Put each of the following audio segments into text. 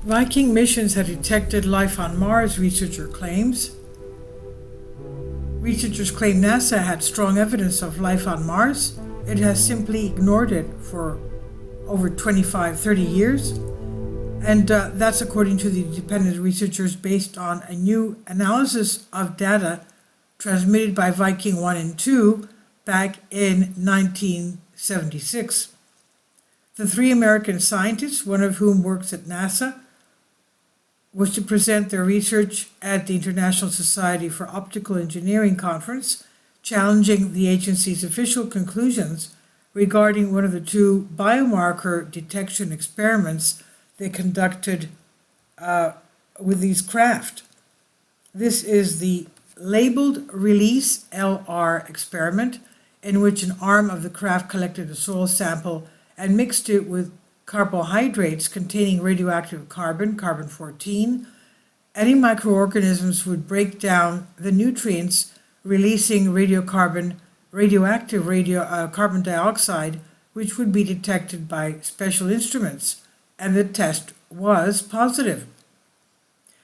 Viking missions had detected life on Mars, researcher claims. Researchers claim NASA had strong evidence of life on Mars. It has simply ignored it for over 25-30 years. And that's according to the independent researchers based on a new analysis of data transmitted by Viking 1 and 2 back in 1976. The three American scientists, one of whom works at NASA, was to present their research at the International Society for Optical Engineering conference, challenging the agency's official conclusions regarding one of the two biomarker detection experiments they conducted with these craft. This is the labeled Release LR experiment, in which an arm of the craft collected a soil sample and mixed it with carbohydrates containing radioactive carbon, carbon-14. Any microorganisms would break down the nutrients, releasing radioactive carbon dioxide, which would be detected by special instruments, and the test was positive.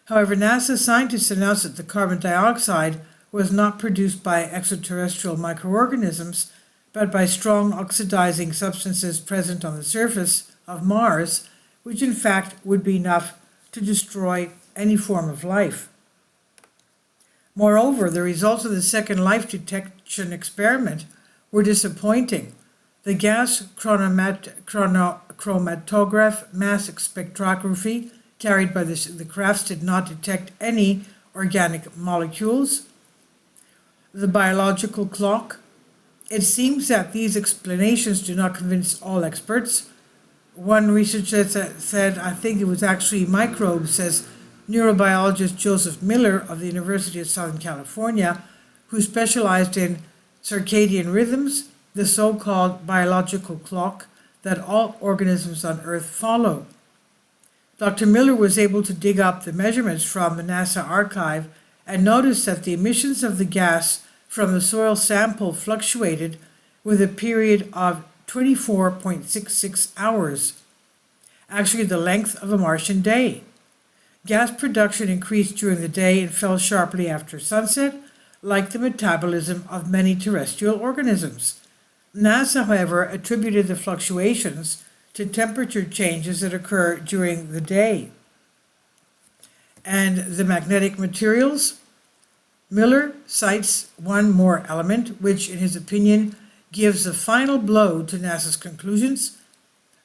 However, NASA scientists announced that the carbon dioxide was not produced by extraterrestrial microorganisms, but by strong oxidizing substances present on the surface of Mars, which in fact would be enough to destroy any form of life. Moreover, the results of the second life detection experiment were disappointing. The gas chromatograph mass spectrography carried by the crafts did not detect any organic molecules. The biological clock. It seems that these explanations do not convince all experts. One researcher said, I think it was actually microbes, says neurobiologist Joseph Miller of the University of Southern California, who specialized in circadian rhythms, the so-called biological clock that all organisms on Earth follow. Dr. Miller was able to dig up the measurements from the NASA archive and noticed that the emissions of the gas from the soil sample fluctuated with a period of 24.66 hours, actually the length of a Martian day. Gas production increased during the day and fell sharply after sunset, like the metabolism of many terrestrial organisms. NASA, however, attributed the fluctuations to temperature changes that occur during the day. And the magnetic materials, Miller cites one more element, which in his opinion gives the final blow to NASA's conclusions.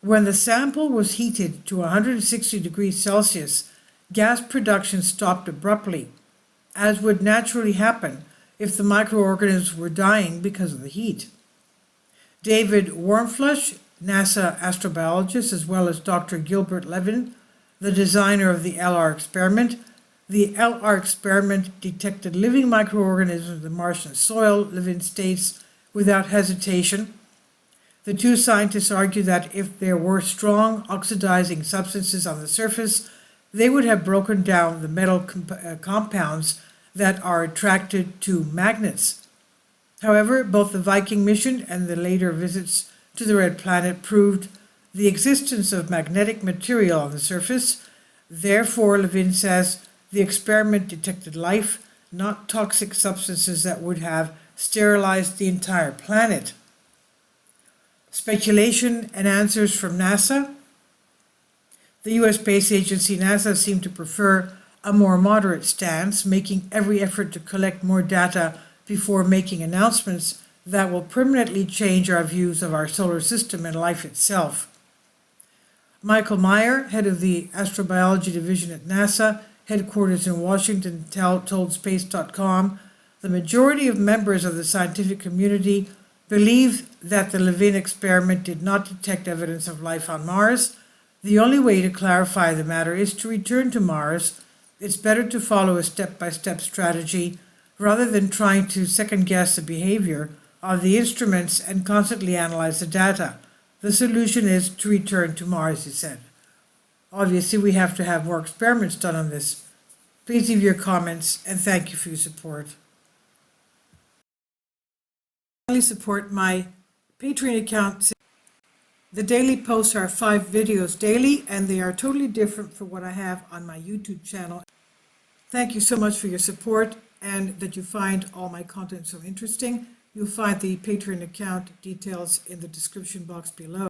When the sample was heated to 160 degrees Celsius, gas production stopped abruptly, as would naturally happen if the microorganisms were dying because of the heat. David Warmflush, NASA astrobiologist, as well as Dr. Gilbert Levin, the designer of the LR experiment. The LR experiment detected living microorganisms in the Martian soil, Levin states, without hesitation. The two scientists argue that if there were strong oxidizing substances on the surface, they would have broken down the metal compounds that are attracted to magnets. However, both the Viking mission and the later visits to the Red Planet proved the existence of magnetic material on the surface. Therefore, Levin says, the experiment detected life, not toxic substances that would have sterilized the entire planet. Speculation and answers from NASA. The U.S. Space Agency, NASA, seemed to prefer a more moderate stance, making every effort to collect more data before making announcements that will permanently change our views of our solar system and life itself. Michael Meyer, head of the Astrobiology Division at NASA, headquarters in Washington, told Space.com, the majority of members of the scientific community believe that the Levin experiment did not detect evidence of life on Mars. The only way to clarify the matter is to return to Mars. It's better to follow a step-by-step strategy rather than trying to second-guess the behavior of the instruments and constantly analyze the data. The solution is to return to Mars, he said. Obviously, we have to have more experiments done on this. Please leave your comments, and thank you for your support. Support my Patreon account. The daily posts are 5 videos daily, and they are totally different from what I have on my YouTube channel. Thank you so much for your support and that you find all my content so interesting. You'll find the Patreon account details in the description box below.